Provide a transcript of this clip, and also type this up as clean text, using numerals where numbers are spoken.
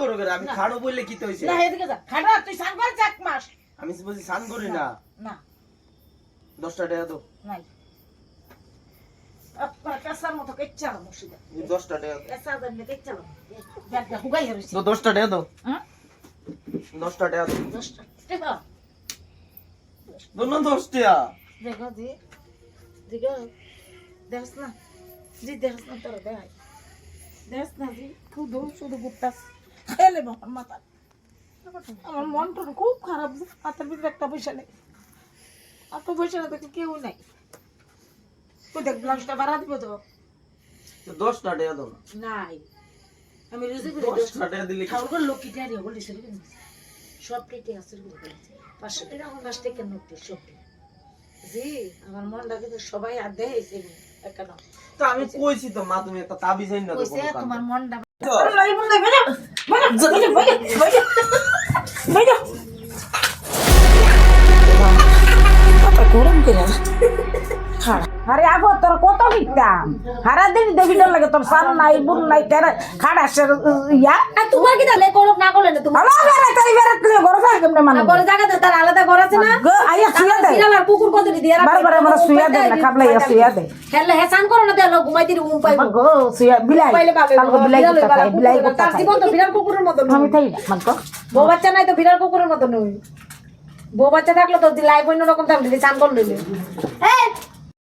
করো করে আমি খাড়ো বললে কি তো হইছে না এদিকে যা খাড়া তুই স্নান কর 1 মাস আমি বলছি স্নান করি না না 10 টাকা দাও নাই আপনার পেশার মতো কেচ্চালো মুশিদা 10 টাকা পেশা দেন কেচ্চালো ব্যাগটা হুগাই হইছে তো 10 টাকা দাও হ্যাঁ 10 টাকা দাও 10 টাকা দোনো 10 টাকা দেখো জি দেখো দেখ না জি দেখ না তোর দেখ না জি শুধু শুধু গুপ্তাস খেলে আমার মাথা আমার মনটা খুব খারাপ হাতের ভিতরে একটা পয়সা নেই এত পয়সা না দেখলে কেউ নাই তুই দেখ ব্লাউজটা বাড়া দিব তো 10 টাকা দাও নাই আমি রোজে 10 টাকা দিলে খাওয়ার করে লোক কিনে আনি বলি সব সব কেটে আসছে 500 টাকা আমার কাছ থেকে নোট সব জি আমার মনটা কিন্তু সবাই আর দেয় একটা নাও তো আমি কইছি তো মা তুমি একটা তাবিজ আইন না তো কইছে তোমার মনটা গরম কিনা আরে আগো তোর কত বিকতাম হারা দিন দেবি ডর লাগে তোর সান নাই বুন নাই তেরা খাড়া সে ইয়া আর তোমার কি তাহলে করব না করলে না তুমি ভালো বেরে তাই বেরে তুই ঘর যায় কেমনে মানে বড় জায়গাতে তার আলাদা ঘর আছে না আইয়া শুয়া দে সিরাল আর কুকুর কত দিয়ে বারবার আমরা শুয়া দে না খাবলা ইয়া শুয়া দে খেললে হেসান করো না দেলো ঘুমাই দিই ঘুম পাইবো গো শুয়া বিলাই পাইলে পাবে কালকে বিলাই কথা খাই বিলাই কথা তার খাই জীবন তো বিড়াল কুকুরের মতো আমি তাই না মানকো বউ বাচ্চা নাই তো বিড়াল কুকুরের মতো নই বউ বাচ্চা থাকলে তো লাইফ অন্য রকম থাকলে চান করলে